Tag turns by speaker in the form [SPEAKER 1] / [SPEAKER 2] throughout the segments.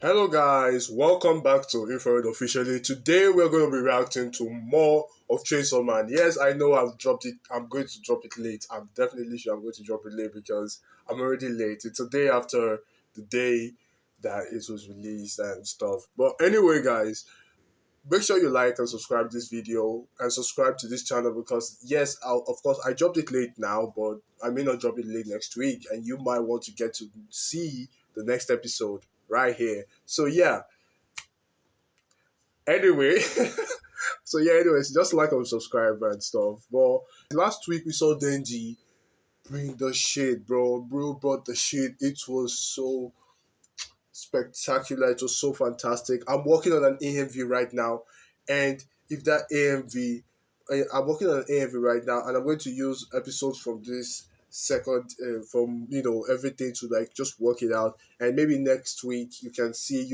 [SPEAKER 1] Hello guys, welcome back to E02 officially. Today we're going to be reacting to more of Chainsaw Man. Yes, I know I've dropped it. I'm going to drop it late. I'm definitely sure I'm going to drop it late because I'm already late. It's a day after the day that it was released and stuff. But anyway guys, make sure you like and subscribe this video and subscribe to this channel because yes, of course I dropped it late now, but I may not drop it late next week and you might want to get to see the next episode right here. So yeah, anyway, anyways, just like and subscribe and stuff. But last week we saw Denji bring the shit, bro. Bro brought the shit. It was so spectacular. It was so fantastic. I'm working on an AMV right now, and if that AMV, I'm working on an AMV right now, and I'm going to use episodes from this second, from everything to like just work it out, and maybe next week you can see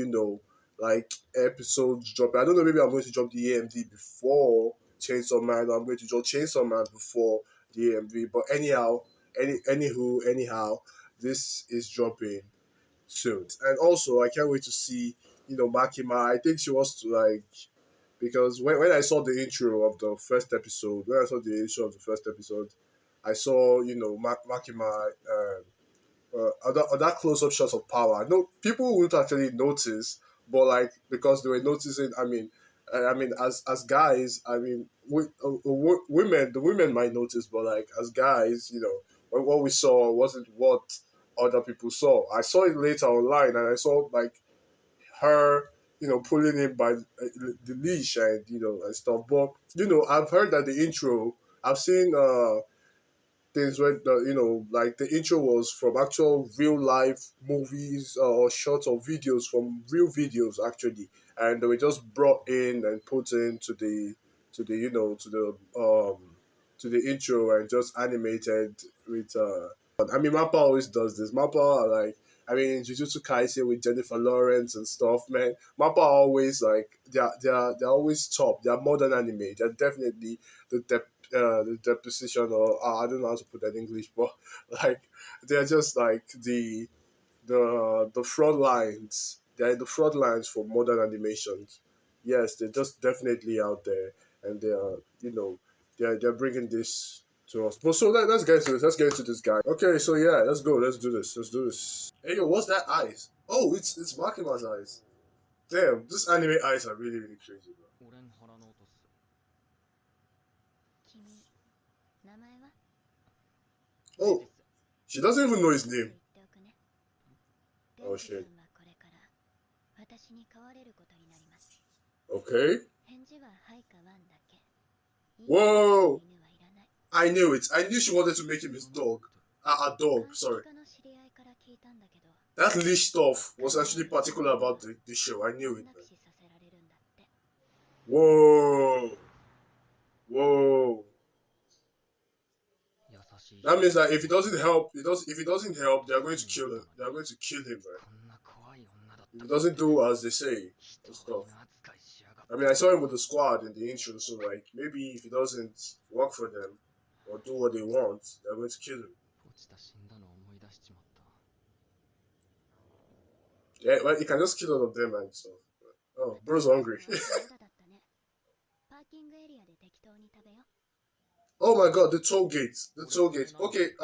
[SPEAKER 1] like episodes drop. I don't know. Maybe I'm going to drop the AMV before Chainsaw Man, or I'm going to drop Chainsaw Man before the AMV. But anyhow, this is dropping soon. And also, I can't wait to see, Makima. I think she wants to like, because when I saw the intro of the first episode, I saw, Makima, other close up shots of power. No, people wouldn't actually notice, but like, because they were noticing, as guys, women, the women might notice, but like, as guys, what we saw wasn't what other people saw. I saw it later online, and I saw like her, pulling him by the leash and and stuff. But I've heard that the intro. I've seen things where like the intro was from actual real life movies or shots or videos from real videos actually, and they were just brought in and put into the to the intro and just animated with Mappa always does this. Mappa, like, in Jujutsu Kaisen with Jennifer Lawrence and stuff, man. Mappa always like they're always top. They're modern anime. They're definitely the deposition, or I don't know how to put that in English, but like they're just like the front lines. They're in the front lines for modern animations. Yes, they're just definitely out there, and they are they're bringing this to us. But so let's get into this. Let's get into this guy. Okay, so yeah, let's go. Let's do this. Let's do this. Hey yo, what's that eyes? Oh, it's Makima's eyes. Damn, this anime eyes are really really crazy, bro.
[SPEAKER 2] 俺に払おうとす。君、名前は
[SPEAKER 1] Oh,
[SPEAKER 2] です。
[SPEAKER 1] she doesn't even know his
[SPEAKER 2] 言っ
[SPEAKER 1] name.
[SPEAKER 2] ておくね。
[SPEAKER 1] Oh
[SPEAKER 2] デンジ君
[SPEAKER 1] shit.
[SPEAKER 2] はこれから私に飼われることになります。
[SPEAKER 1] Okay.
[SPEAKER 2] 返事ははいかワンだけ。いい
[SPEAKER 1] Whoa!
[SPEAKER 2] 犬はいらない。
[SPEAKER 1] I knew it. I knew she wanted to make him his dog. A dog.
[SPEAKER 2] 監
[SPEAKER 1] Sorry.
[SPEAKER 2] 視課の知り合いから聞いたんだけど、
[SPEAKER 1] That leash stuff was actually particular about the show. I knew it,
[SPEAKER 2] な
[SPEAKER 1] man.
[SPEAKER 2] くしさせられるんだって。
[SPEAKER 1] Whoa. Whoa.
[SPEAKER 2] 優しい。
[SPEAKER 1] That means that if he doesn't help, if he doesn't help, they are going to kill him. They are going to kill him, man.
[SPEAKER 2] こんな怖い女だった。
[SPEAKER 1] If he doesn't do as they say and
[SPEAKER 2] 人
[SPEAKER 1] stuff.
[SPEAKER 2] の扱いしやがっ
[SPEAKER 1] I mean, I saw him with the squad in the intro, so like maybe if he doesn't work for them or do what they want, they're going to kill him.
[SPEAKER 2] 落ちた死んだの思い出しちまった。
[SPEAKER 1] Yeah, well, he can just kill all of them and stuff. Oh, bro's hungry.
[SPEAKER 2] そうだったね。パーキングエリアで適当に食べよ。
[SPEAKER 1] Oh my god, the toll gate. The toll gate. Okay,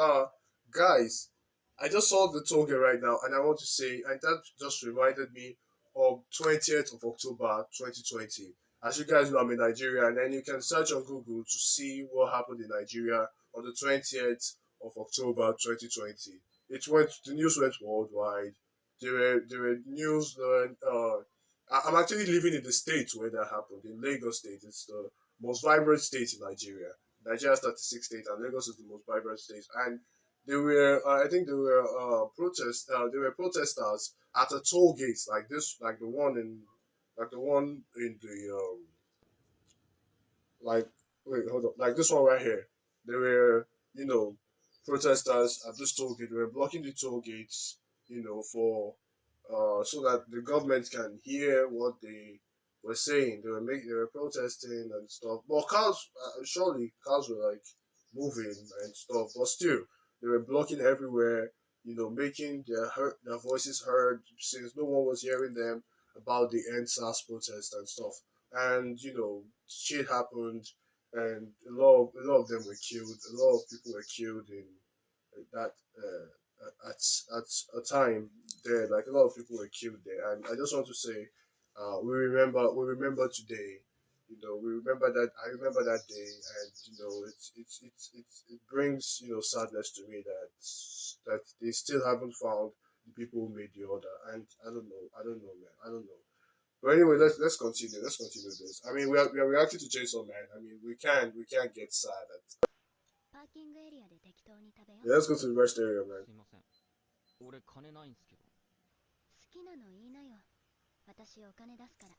[SPEAKER 1] guys, I just saw the toll gate right now, and I want to say, and that just reminded me of 20th of October 2020. As you guys know, I'm in Nigeria, and then you can search on Google to see what happened in Nigeria on the 20th of October 2020. The news went worldwide. There were news. I'm actually living in the state where that happened, in Lagos State. It's the most vibrant state in Nigeria. Nigeria is 36 states, and Lagos is the most vibrant state. And there were, I think, there were there were protesters at a toll gate like this, like the one in the like wait, hold up, like this one right here. There were, protesters at this toll gate. They were blocking the toll gates, for so that the government can hear what they were saying. They were protesting and stuff. Well, cars, surely cars were like moving and stuff, but still they were blocking everywhere. making their voices heard since no one was hearing them about the End SARS protest and stuff. And shit happened, and a lot of them were killed. A lot of people were killed in that at a time there. Like a lot of people were killed there, and I just want to say, we remember today. We remember that. I remember that day, and it brings sadness to me that they still haven't found the people who made the order, and I don't know, man, I don't know. But anyway, let's continue. Let's continue this. I mean, we are reacting to Chainsaw Man. I mean, we can't get sad.
[SPEAKER 2] パーキングエリアで適当に食べよう。
[SPEAKER 1] Yeah, let's go to the rest area, man.
[SPEAKER 3] すいません。俺金ないんすけど。
[SPEAKER 2] 好きなの言いなよ。私お金出すから。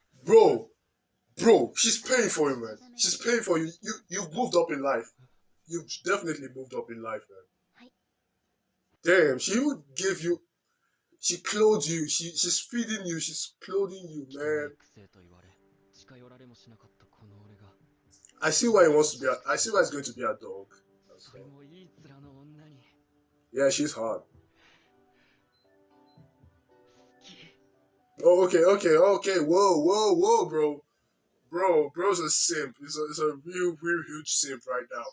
[SPEAKER 1] Bro, she's paying for you, man. She's paying for you. You've moved up in life. You've definitely moved up in life, man.
[SPEAKER 2] はい。
[SPEAKER 1] Damn, she would give you. She clothes you. She's feeding you. She's clothing you, man.
[SPEAKER 3] くせえと言われ、近寄られもしなかったこの俺が。
[SPEAKER 1] I see why he wants to be. I see why it's going to be a dog.
[SPEAKER 3] それもいい面の女に。
[SPEAKER 1] Yeah, she's hot.
[SPEAKER 3] 好き。
[SPEAKER 1] Oh, okay. Whoa, bro's a simp. It's a real huge simp right now.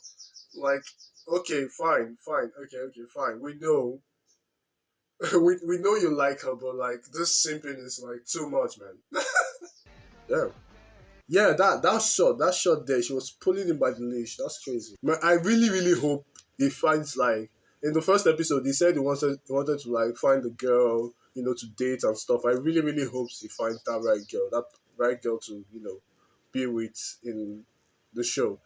[SPEAKER 1] Like, okay, fine. Okay, fine. We know, we know you like her, but like this simping is like too much, man. Yeah, that shot there, she was pulling him by the leash. That's crazy. Man, I really hope he finds like in the first episode he said he wanted to like find the girl, to date and stuff. I really hope he finds that right girl to, be with in the show.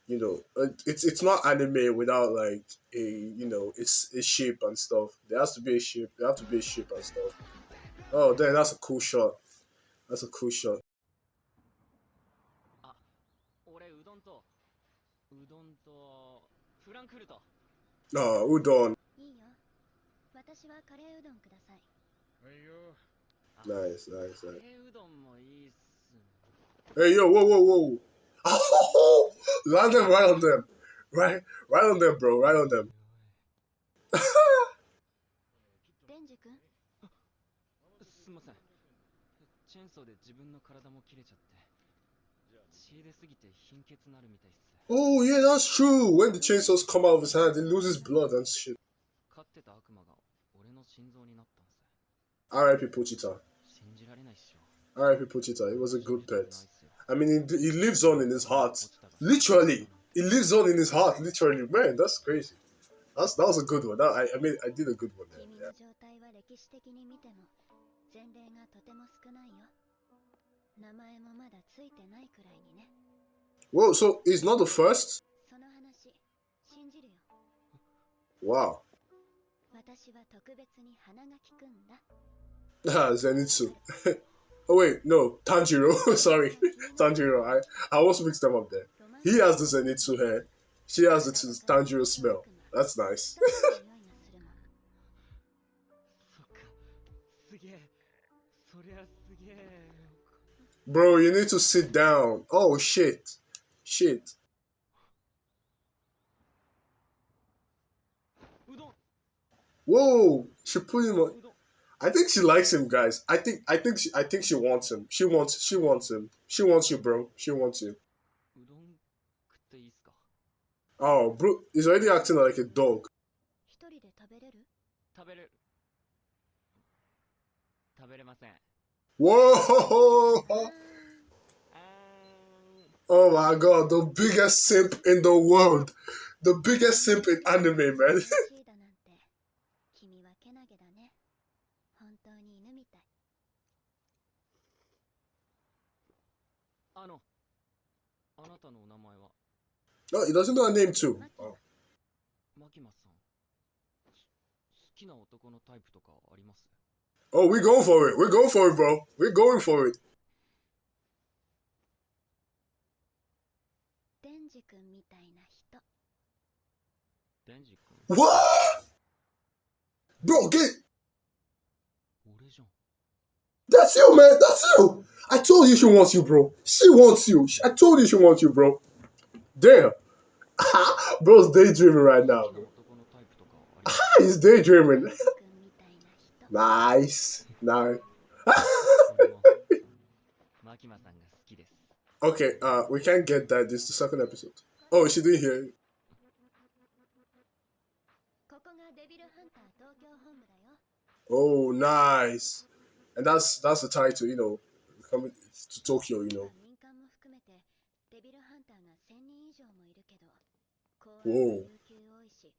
[SPEAKER 1] It's not anime without like it's a ship and stuff. There has to be a ship. There have to be a ship and stuff. Oh, then that's a cool shot. That's a cool shot.
[SPEAKER 3] あ、俺うどんとフランクフルト。
[SPEAKER 1] Ah, udon.
[SPEAKER 2] いいよ。私はカレーうどんください。
[SPEAKER 3] はいよ。
[SPEAKER 1] Nice.
[SPEAKER 3] カレーうどんもいいっすね。
[SPEAKER 1] Hey, yo, whoa. Oh, land them right on them. Right on them, bro. Right on them.
[SPEAKER 2] デンジ君、
[SPEAKER 3] すいません。チェーンソーで自分の体も切れちゃって。血出すぎて貧血なるみたいっす。
[SPEAKER 1] Oh, yeah, that's true. When the chainsaws come out of his hand, he loses blood and shit.
[SPEAKER 3] 飼ってた悪魔が俺の心臓になったんす。
[SPEAKER 1] R.I.P. Pochita.
[SPEAKER 3] 信じられないっしょ。
[SPEAKER 1] R.I.P. Pochita. He was a good pet. I mean, he lives on in his heart. Literally. He lives on in his heart. Literally. Man, that's crazy. That was a good one. I did a good one there.
[SPEAKER 2] 君
[SPEAKER 1] Yeah.
[SPEAKER 2] の状態は歴史的に見ても前例がとても少ないよ。名前もまだついてないくらいにね。
[SPEAKER 1] Whoa, so he's not the first?
[SPEAKER 2] その話、信じるよ。
[SPEAKER 1] Wow.
[SPEAKER 2] 私は特別に鼻が利くんだ。
[SPEAKER 1] Ah, Zenitsu. Oh wait, no, Tanjiro. Sorry, Tanjiro. I almost mixed them up there. He has the Zenitsu hair. She has the Tanjiro smell. That's nice.
[SPEAKER 3] そっか。すげえ。そりゃすげえ。
[SPEAKER 1] Bro, you need to sit down. Oh shit.
[SPEAKER 3] うどん。
[SPEAKER 1] Whoa, she put him on.
[SPEAKER 3] うどん。
[SPEAKER 1] I think she likes him, guys. I think she wants him. She wants him. She wants you, bro. She wants you.
[SPEAKER 3] うどん食っていいっすか。
[SPEAKER 1] Oh, bro, he's already acting like a dog.
[SPEAKER 2] 一人で食べれる？
[SPEAKER 3] 食べれる。食べれません。
[SPEAKER 1] Whoa!
[SPEAKER 3] あー
[SPEAKER 1] Oh my god, the biggest simp in the world. The biggest simp in anime, man.
[SPEAKER 2] シーダなんて君はけなげだね。本当に犬みたい。
[SPEAKER 3] あなたのお名前は
[SPEAKER 1] Oh, he doesn't know her name too. Oh.
[SPEAKER 3] マキマさん。好きな男のタイプとかあります？
[SPEAKER 1] Oh, we're going for it. We're going for it, bro. We're going for it.
[SPEAKER 2] デンジ君みたいな人。
[SPEAKER 3] デンジ君。
[SPEAKER 1] What? Bro, get.
[SPEAKER 3] 俺じゃん。
[SPEAKER 1] That's you, man. That's you. I told you she wants you, bro. She wants you. I told you she wants you, bro. Damn. Bro's daydreaming right now,
[SPEAKER 3] 好きな
[SPEAKER 1] bro.
[SPEAKER 3] 男のタイプとかあります？
[SPEAKER 1] He's daydreaming.
[SPEAKER 2] 君みたいな人
[SPEAKER 1] Nice. Nice.
[SPEAKER 3] 俺もマキマさんが好きです。
[SPEAKER 1] Okay, we can't get that. This is the second episode. Oh, she didn't hear it.
[SPEAKER 2] ここがデビルハンター東京本部だよ
[SPEAKER 1] Oh, nice. And that's the title, coming to Tokyo,
[SPEAKER 2] 民間も含めてデビルハンターが1000人以上もいるけど公安
[SPEAKER 1] おう
[SPEAKER 2] が有給多いし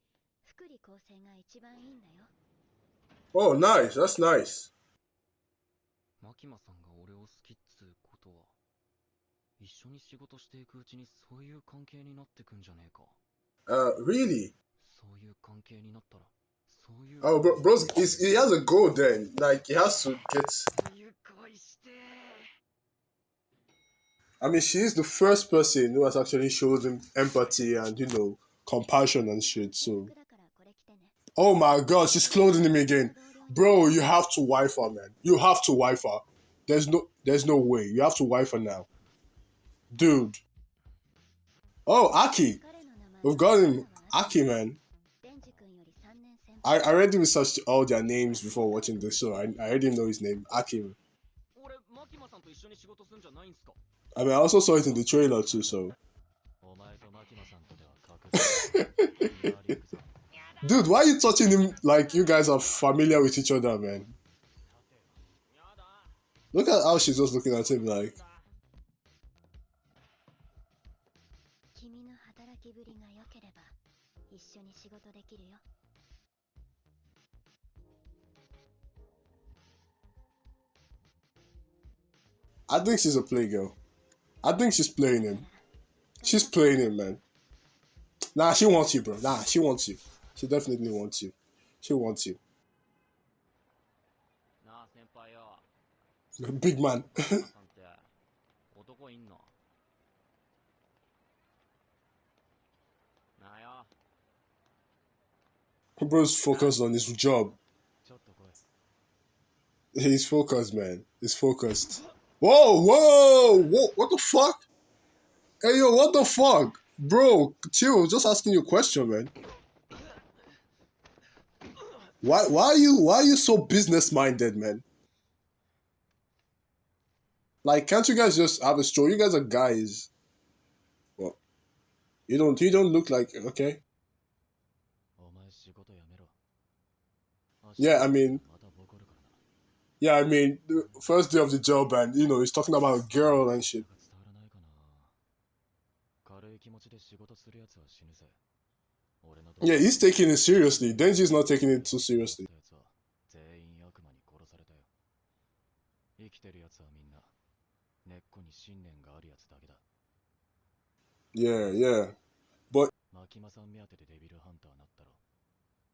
[SPEAKER 2] 福利厚生が一番いいんだよ
[SPEAKER 1] Oh, nice. That's nice.
[SPEAKER 3] マキマさんが俺を好きっつうことは、一緒に仕事していくうちにそういう関係になってくんじゃねえか。
[SPEAKER 1] Really?
[SPEAKER 3] そういう関係になったら、そういう
[SPEAKER 1] Oh, bro's, he has a goal then. Like, he has to get...
[SPEAKER 3] そういう恋して
[SPEAKER 1] I mean, she is the first person who has actually showed him empathy and, compassion and shit, so...
[SPEAKER 2] だからこれ着てね
[SPEAKER 1] Oh my god, she's clothing him again. Bro, you have to wife her, man. You have to wife her. There's no way. You have to wife her now. Dude. Oh, Aki.
[SPEAKER 2] 彼の名前
[SPEAKER 1] We've got him. Aki, man.
[SPEAKER 2] デンジ君より3年先輩
[SPEAKER 1] I already researched all their names before watching the show. I already know his name. Aki.
[SPEAKER 3] 俺、マキマさんと一緒に仕事するんじゃないんすか。
[SPEAKER 1] I mean, I also saw it in the trailer too, so...
[SPEAKER 3] お前とマキマさんとでは確実にやりくぞ。
[SPEAKER 1] Dude, why are you touching him like you guys are familiar with each other, man? Look at how she's just looking at him like...
[SPEAKER 2] 君の働きぶりが良ければ一緒に仕事できるよ
[SPEAKER 1] I think she's a playgirl. I think she's playing him. She's playing him, man. Nah, she wants you, bro. Nah, she wants you. She definitely wants you. She wants you.
[SPEAKER 3] なあ先輩よ。
[SPEAKER 1] Big man.
[SPEAKER 3] マキマさんって男いんの。なあよ。
[SPEAKER 1] Bro's focused on his job.
[SPEAKER 3] ちょっと来い。
[SPEAKER 1] He's focused, man. He's focused. Whoa! What the fuck? Hey, yo, what the fuck? Bro, chill. Just asking you a question, man. Why are you so business-minded, man? Like, can't you guys just have a stroll? You guys are guys. Well, you don't look like, okay.
[SPEAKER 3] お前仕事やめろ。
[SPEAKER 1] Yeah, I mean,
[SPEAKER 3] またボコるからな。
[SPEAKER 1] yeah, I mean, the first day of the job and, he's talking about a girl and shit.
[SPEAKER 3] 伝わらないかな。軽い気持ちで仕事するやつは死ぬぜ。俺の
[SPEAKER 1] Yeah, he's taking it seriously. Denji's not taking it too seriously.
[SPEAKER 3] やつは全員悪魔に殺されたよ。生きてるやつはみんな根っこに信念があるやつだけだ。
[SPEAKER 1] Yeah, yeah.
[SPEAKER 3] マキマさん目当てでデビルハンターなったろ。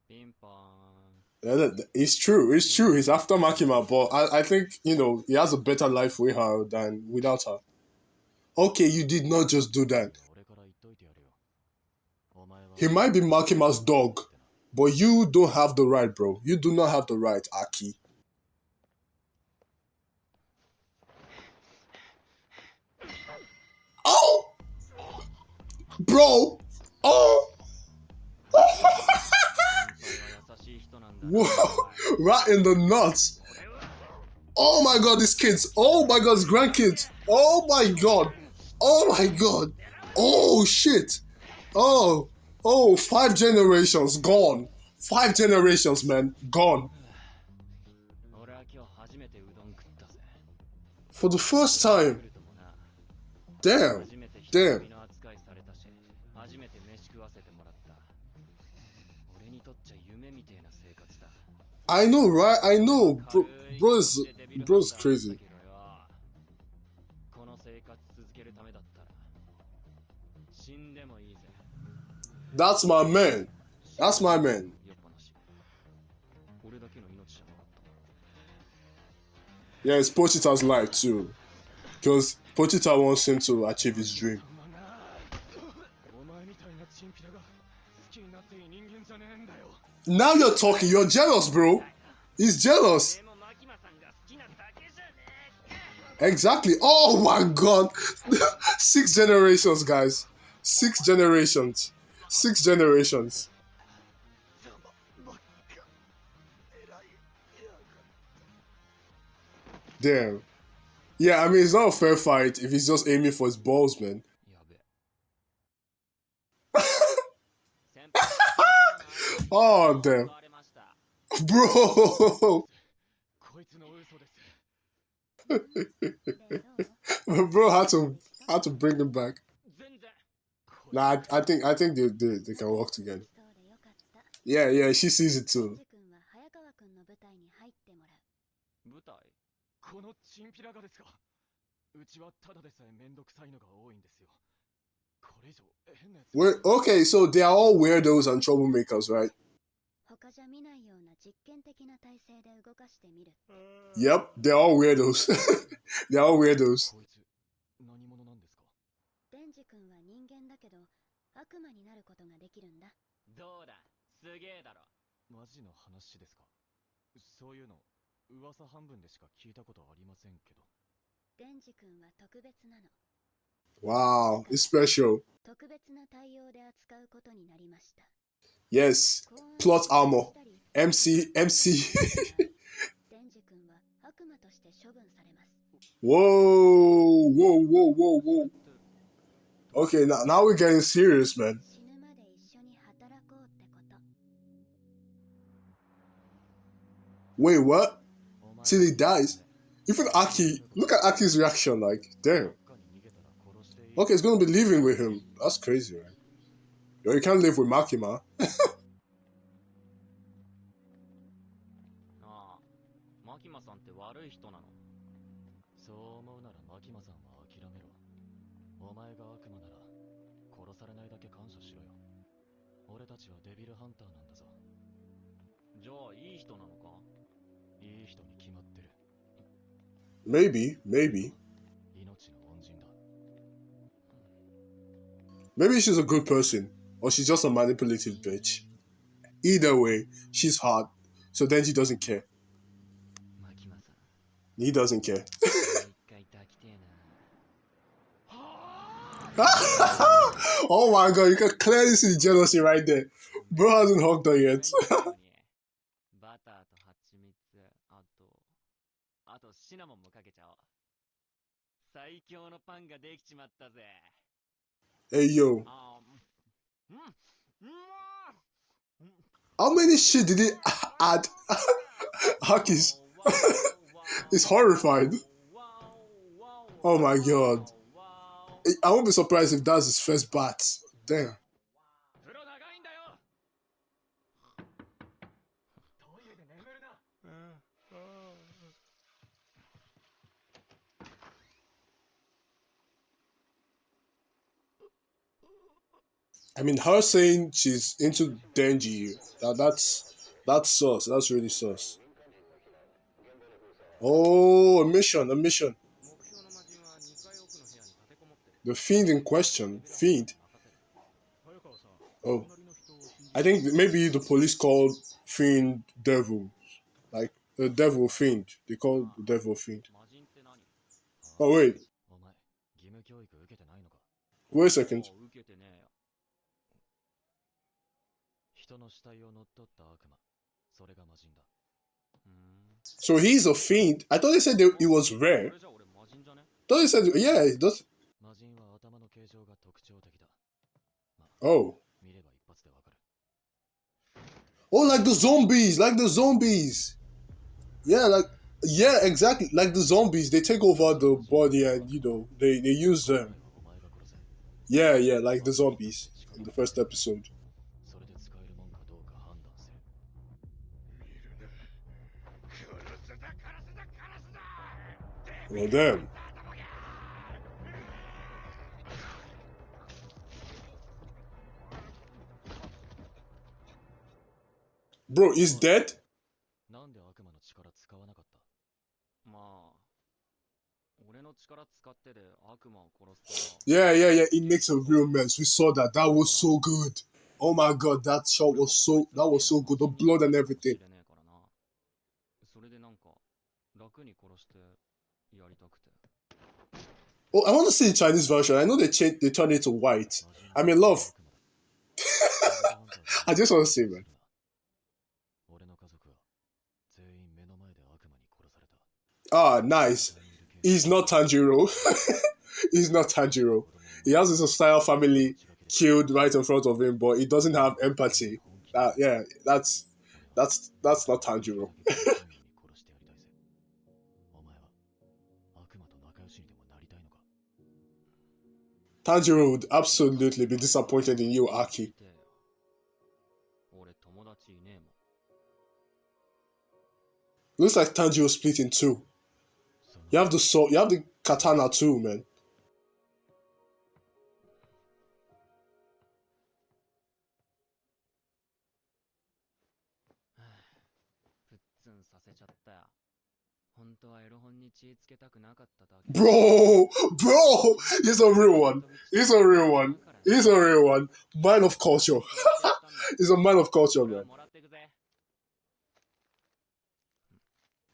[SPEAKER 3] ピンポーン。
[SPEAKER 1] Yeah, it's true. It's true. He's after Makima, but I think, he has a better life with her than without her. Okay, you did not just do that.
[SPEAKER 3] 俺から言っといてやるよ。お前は
[SPEAKER 1] He might be Makima's dog, but you don't have the right, bro. You do not have the right, Aki. Oh! Bro! Oh!
[SPEAKER 3] 優しい人なんだ。
[SPEAKER 1] Whoa! Right in the nuts! Oh my god, these kids! Oh my god, his grandkids! Oh my god! Oh my god! Oh shit! Oh! Oh, 5 generations gone! 5 generations, man, gone.
[SPEAKER 3] 俺は今日初めてうどん食ったぜ。
[SPEAKER 1] For the first time.
[SPEAKER 3] 来るともな。
[SPEAKER 1] Damn.
[SPEAKER 3] 初めて人
[SPEAKER 1] Damn.
[SPEAKER 3] 並みの扱いされたし、初めて飯食わせてもらった。俺にとっちゃ夢みてえな生活だ。
[SPEAKER 1] I know, right? I know. Bro's crazy.
[SPEAKER 3] この生活続けるためだったら死んでもいいぜ。
[SPEAKER 1] That's my man. That's my man.
[SPEAKER 3] よっぱなし。俺だけの命じゃなかった。
[SPEAKER 1] Yeah, it's Pochita's life too. Because Pochita wants him to achieve his dream.
[SPEAKER 3] お前みたいなチンピラが好きになっていい人間じゃねえんだよ。
[SPEAKER 1] Now you're talking. You're jealous, bro. He's jealous.
[SPEAKER 3] でもマキマさんが好きなだけじゃね
[SPEAKER 1] Exactly. Oh my god. 6 generations, guys. 6 generations. 6 generations. Damn. Yeah, I mean, it's not a fair fight if he's just aiming for his balls, man.
[SPEAKER 3] やべえ先輩そろそろの挨拶
[SPEAKER 1] Oh,
[SPEAKER 3] を
[SPEAKER 1] damn.
[SPEAKER 3] 断れました
[SPEAKER 1] Bro.
[SPEAKER 3] こいつの嘘です
[SPEAKER 2] でどう
[SPEAKER 1] Bro
[SPEAKER 2] いいですか
[SPEAKER 1] had to bring him back.
[SPEAKER 3] 全然こいつ
[SPEAKER 1] Nah, I think they can work together.
[SPEAKER 2] そうでよかった
[SPEAKER 1] Yeah, yeah, she sees it
[SPEAKER 2] デン
[SPEAKER 1] too.
[SPEAKER 2] ジ君は早川君の舞台に入ってもらう
[SPEAKER 3] 舞台このチンピラがですかうちはただでさえめんどくさいのが多いんですよこれ以上変なやつ
[SPEAKER 1] Wait, okay, so they are all weirdos and troublemakers, right?
[SPEAKER 2] 他じゃ見ないような実験的な体制で動かしてみる
[SPEAKER 1] Yep, they're all weirdos. They're all weirdos.
[SPEAKER 3] こいつ何者なんですか
[SPEAKER 2] デンジ君は人間だけど悪魔になることができるんだ
[SPEAKER 3] どうだすげえだろマジの話ですかそういうの噂半分でしか聞いたことありませんけど
[SPEAKER 2] デンジ君は特別なの
[SPEAKER 1] Wow, it's special.
[SPEAKER 2] 特別な対応で扱うことになりました
[SPEAKER 1] Yes,
[SPEAKER 2] 公安
[SPEAKER 1] plot
[SPEAKER 2] を
[SPEAKER 1] armor.
[SPEAKER 2] したり
[SPEAKER 1] MC.
[SPEAKER 2] デンジ君は悪魔として処分されます
[SPEAKER 1] Whoa, whoa, whoa, whoa, whoa. Okay, now we're getting serious, man.
[SPEAKER 2] 死ぬまで一緒に働こうってこと
[SPEAKER 1] Wait, what? Till he dies? Even Aki, look at Aki's reaction, like, damn. Okay, he's gonna be living with him. That's crazy, right? Yo, you can't live with Makima.
[SPEAKER 3] ああマキマさんって悪い人なのそう思うならマキマさんは諦めろお前が悪魔なら殺されないだけ感謝しろよ俺たちはデビルハンターなんだぞじゃあいい人なのかいい人に決まってる
[SPEAKER 1] Maybe.
[SPEAKER 3] 命の恩人だ
[SPEAKER 1] Maybe she's a good person. Or she's just a manipulative bitch. Either way, she's hot. So then she doesn't care.
[SPEAKER 3] マキマさん
[SPEAKER 1] He doesn't care.
[SPEAKER 3] 一回抱きてえな
[SPEAKER 1] Oh my god, you can clearly see the jealousy right there. Bro hasn't hugged her yet.
[SPEAKER 3] バターと蜂蜜あとシナモンもかけちゃおう最強のパンができちまったぜ
[SPEAKER 1] Hey yo,
[SPEAKER 3] あーうんうまー
[SPEAKER 1] how many shit did he add? Haki's is horrified. Oh my god. I won't be surprised if that's his first bat. Damn.
[SPEAKER 3] 風呂長いんだよトイレで眠るな
[SPEAKER 1] I mean, her saying she's into Denji, that's sus. That's really sus. Oh, a mission.
[SPEAKER 3] 目標の魔人は2階奥の部屋に立てこもってる
[SPEAKER 1] The fiend in question. Fiend.
[SPEAKER 3] 早川さん
[SPEAKER 1] Oh,
[SPEAKER 3] 隣の人を信じ
[SPEAKER 1] I think maybe the police called fiend devil, like the devil fiend. They call the devil fiend.
[SPEAKER 3] 魔人って何
[SPEAKER 1] Oh wait,
[SPEAKER 3] お前義務教育受けてないのか
[SPEAKER 1] wait a second.
[SPEAKER 3] もう受けてねえよ人の死体を乗っ取った悪魔それが魔人だ
[SPEAKER 1] So he's a fiend. I thought they said it was rare.
[SPEAKER 3] それじゃ俺魔人じゃね
[SPEAKER 1] Thought they said yeah, it does.
[SPEAKER 3] 魔人は頭の形状が特徴的だ
[SPEAKER 1] Oh,
[SPEAKER 3] 見れば一発でわかる
[SPEAKER 1] oh, like the zombies, like the zombies. Yeah, exactly. Like the zombies, they take over the body and they use them.
[SPEAKER 3] お前が殺せ
[SPEAKER 1] Yeah, like the zombies in the first episode.
[SPEAKER 3] それで使えるもんかどうか判断せ
[SPEAKER 1] Well, damn. Bro, he's dead?
[SPEAKER 3] なんで悪魔の力使わなかったまあ俺の力使ってで悪魔を殺すと
[SPEAKER 1] Yeah. It makes a real mess. We saw that. That was so good. Oh my god, that shot was so good. The blood and everything.
[SPEAKER 3] 知れねえからなそれでなんか楽に殺してやりたくて
[SPEAKER 1] Oh, I want to see the Chinese version. I know they turned it to white. I mean, love. I just want to say, man.
[SPEAKER 3] 俺の家族は全員目の前で悪魔に殺された
[SPEAKER 1] Ah, nice. He's not Tanjiro. He's not Tanjiro. He has his entire family killed right in front of him, but he doesn't have empathy. Yeah, that's not Tanjiro.
[SPEAKER 3] お前は悪魔と仲良しにでもなりたいのか。
[SPEAKER 1] Tanjiro would absolutely be disappointed in you, Aki.
[SPEAKER 3] 俺友達いねえもん。
[SPEAKER 1] Looks like Tanjiro split in two. You have the sword, you have the katana too, man.
[SPEAKER 3] プッツンさせちゃったよ。本当はエロ本に血つけたくなかっただけ。
[SPEAKER 1] Bro, he's a real one. He's a real one. He's a real one. Man of culture. He's a man of culture, man.
[SPEAKER 3] もらってくぜ。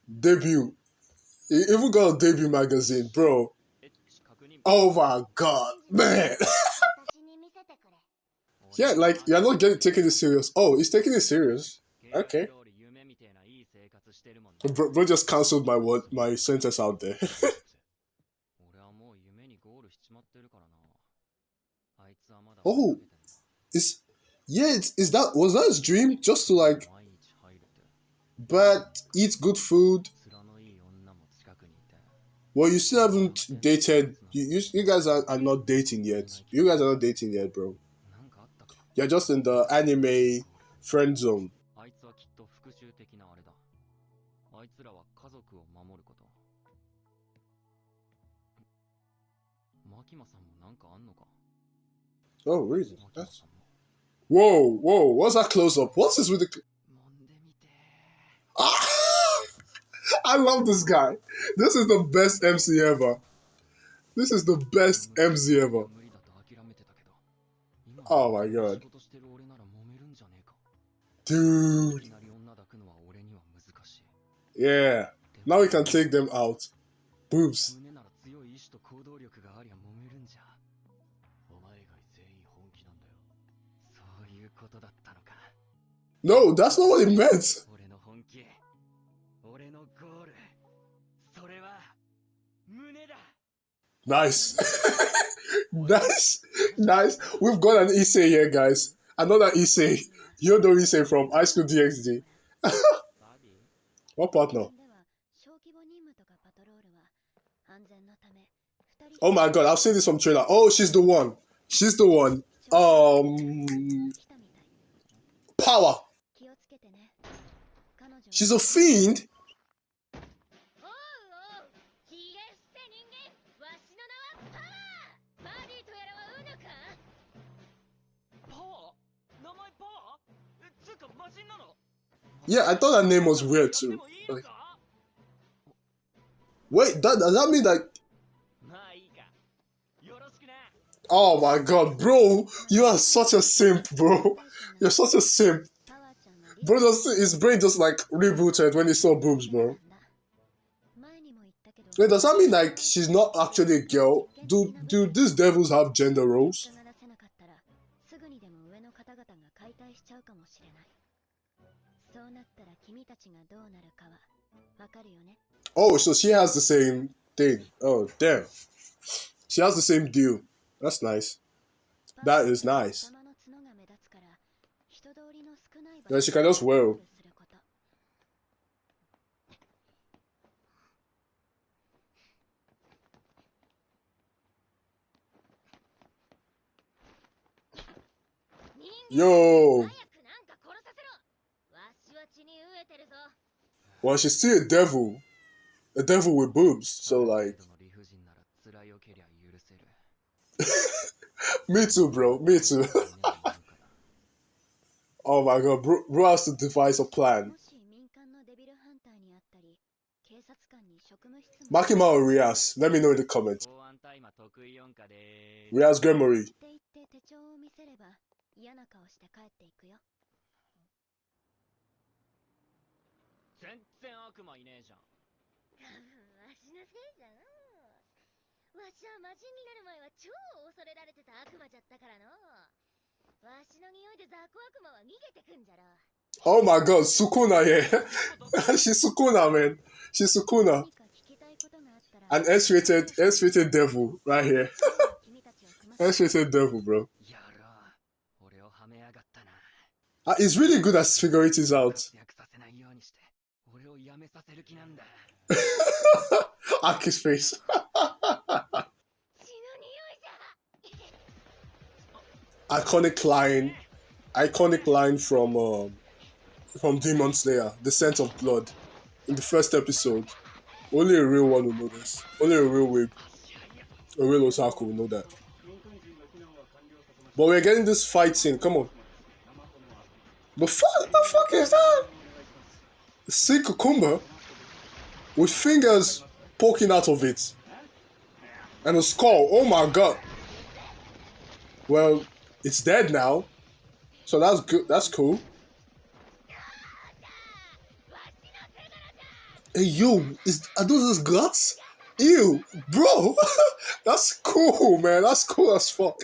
[SPEAKER 1] Debut. He even got a debut magazine, bro.
[SPEAKER 3] エッチ確認。
[SPEAKER 1] Oh my god, man.
[SPEAKER 2] 私に見せてくれ。
[SPEAKER 1] Yeah, like you're not taking it serious. Oh, he's taking it serious. Okay. Bro just cancelled my sentence out there.
[SPEAKER 3] 俺はもう夢にゴールしちまってるからな。あいつはまだ
[SPEAKER 1] Oh, is that was that his dream? Just to like
[SPEAKER 3] 毎日入るって。
[SPEAKER 1] but eat good food.
[SPEAKER 3] 面のいい女も近くにいて。
[SPEAKER 1] Well, you still haven't dated. You guys are not dating yet. You guys are not dating yet, bro.
[SPEAKER 3] なんかあったか。
[SPEAKER 1] You're just in the anime friend zone.
[SPEAKER 3] あいつはきっと復讐的なあれだ。あいつらは家族を守ること。マキマさんもなんかあんのか。
[SPEAKER 1] Oh, really?
[SPEAKER 3] マキマ
[SPEAKER 1] That's...
[SPEAKER 3] さんも。
[SPEAKER 1] Whoa, what's that close up? What's this with the...
[SPEAKER 3] 揉んでみて。
[SPEAKER 1] Ah! I love this guy. This is the best MC ever. This is the best MC ever.
[SPEAKER 3] 無理だと諦めてたけど。今
[SPEAKER 1] Oh my god.
[SPEAKER 3] 仕事してる俺なら揉めるんじゃねえか。
[SPEAKER 1] Dude.
[SPEAKER 3] いきなり女抱くのは俺には難しい。
[SPEAKER 1] Yeah. Now we can take them out. Boobs.
[SPEAKER 3] 胸なら強い意志と行動力がありゃ揉めるんじゃ。お前以外全員本気なんだよ。そういうことだったのか。
[SPEAKER 1] No, that's not what it meant.
[SPEAKER 3] 俺の本気。俺のゴール。それは胸だ。
[SPEAKER 1] Nice. Nice. We've got an Issei here, guys. Another Issei. You know Issei from High School DxD.
[SPEAKER 3] バディ
[SPEAKER 1] What partner?
[SPEAKER 2] では小規模任務とかパトロールは安全のため2人
[SPEAKER 1] Oh my god, I've seen this from trailer. Oh, she's the one. She's the one.
[SPEAKER 2] 来たみたい。
[SPEAKER 1] Power.
[SPEAKER 2] 気をつけてね。彼女は
[SPEAKER 1] She's a fiend.
[SPEAKER 2] おうおう、ひげ伏せ人間、わしの名はパワー。バーディーとやらはうぬか。
[SPEAKER 3] パワー名前パワーつうか魔人なの
[SPEAKER 1] Yeah, I thought her name was weird
[SPEAKER 3] で
[SPEAKER 1] too.
[SPEAKER 3] もいいのか
[SPEAKER 1] Wait, does that mean that...
[SPEAKER 3] まあいいか。よろしくな。
[SPEAKER 1] Oh my god, bro. You are such a simp, bro. You're such a simp.
[SPEAKER 2] パワーちゃんは
[SPEAKER 1] Bro, his brain just like rebooted when he saw boobs, bro.
[SPEAKER 2] 前にも言ったけど
[SPEAKER 1] Wait, does that mean like she's not actually a girl? Do these devils have gender roles?
[SPEAKER 2] が出せなかったらすぐにでも上の方々が解体しちゃうかもしれない。そうなったら君たちがどうなるかはわかるよね。
[SPEAKER 1] Oh, so she has the same thing. Oh, damn. She has the same deal. That's nice. That is nice.
[SPEAKER 2] 頭の角が目立つから人通りの少ない場
[SPEAKER 1] Then she can just wear.
[SPEAKER 2] すること。人間
[SPEAKER 1] Yo.
[SPEAKER 2] 早くなんか殺させろ。わしは血に飢えてるぞ。
[SPEAKER 1] Well, she's still a devil. A devil with boobs. So like,
[SPEAKER 3] の理不尽なら辛いよけりゃ許せる。
[SPEAKER 1] me too, bro. Me too.
[SPEAKER 3] ねえなんか
[SPEAKER 1] Oh my god, bro has to devise a plan.
[SPEAKER 2] もし民間のデビルハンターに会ったり、警察官に職務質問
[SPEAKER 1] Makima or Rias? Let me know in the comments.
[SPEAKER 3] 公安大麻得意音歌でーす。
[SPEAKER 1] Rias Gremory.
[SPEAKER 2] って言って手帳を見せれば嫌な顔して帰っていくよ。
[SPEAKER 3] 全然悪魔いねえじゃん。
[SPEAKER 2] 多分わしのせいじゃのう。わしは魔人になる前は超恐れられてた悪魔じゃったからのう。わしの匂いで雑魚悪魔は逃げてくんじゃろ。
[SPEAKER 1] Oh my god, Sukuna here. She's Sukuna, man. She's Sukuna.
[SPEAKER 2] 何か聞け
[SPEAKER 1] An S-rated devil right here. S-rated devil, bro.
[SPEAKER 3] やろう。俺をはめやがったな。
[SPEAKER 1] He's really good at figuring things out.
[SPEAKER 3] 活躍させないようにして、俺をやめさせる気なんだ。
[SPEAKER 1] Aki's face.
[SPEAKER 2] 血の匂いじゃ。
[SPEAKER 1] Iconic line from Demon Slayer, The Scent of Blood, in the first episode. Only a real one will know this. Only a real weeb, a real otaku will know that. But we're getting this fight scene. Come on. The fuck is that? Sea cucumber with fingers poking out of it and a skull. Oh my god. Well, it's dead now, so that's good. That's cool. Hey yo, are those his guts? Ew, bro. That's cool, man. That's cool as fuck.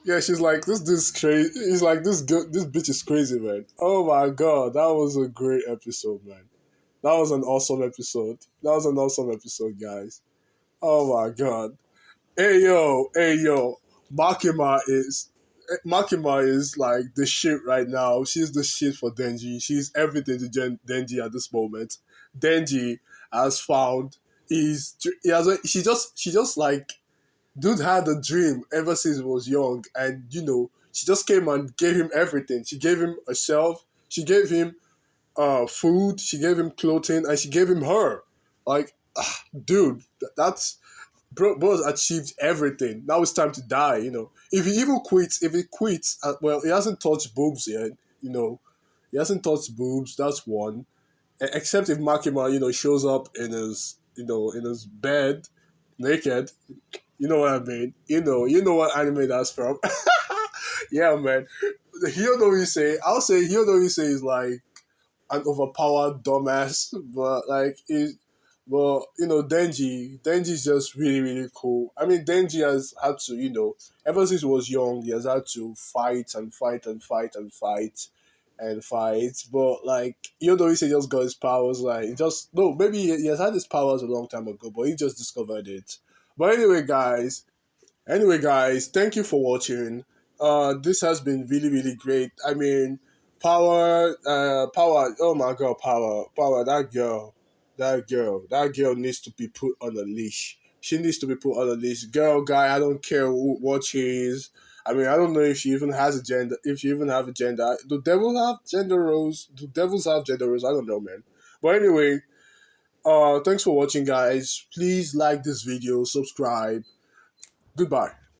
[SPEAKER 1] Yeah, she's like, this crazy. He's like, this bitch is crazy, man. Oh my god, that was a great episode, man. That was an awesome episode. Guys. Oh my god. Hey yo, Makima is like the shit right now. She's the shit for Denji. She's everything to Denji at this moment. Denji has found she just like dude had a dream ever since he was young, and she just came and gave him everything. She gave him herself, she gave him food, she gave him clothing, and she gave him her. Like, dude, that's bro's achieved everything. Now it's time to die. If he quits, well, he hasn't touched boobs yet. He hasn't touched boobs. That's one. Except if Makima, shows up in his bed naked. You know what I mean? You know what anime that's from. Yeah, man. Hyonoise, I'll say Hyonoise is like an overpowered dumbass, but Denji's just really, really cool. I mean, Denji has had to, ever since he was young, he has had to fight and fight and fight and fight and fight. But like, he just got his powers, like, maybe he has had his powers a long time ago, but he just discovered it. But anyway, guys, thank you for watching. This has been really, really great. I mean, Power, oh my god, Power, that girl needs to be put on a leash. She needs to be put on a leash. Girl, guy, I don't care what she is. I mean, I don't know if she even has a gender, if she even have a gender. Do devils have gender roles? I don't know, man. But anyway, thanks for watching, guys. Please like this video, subscribe. Goodbye.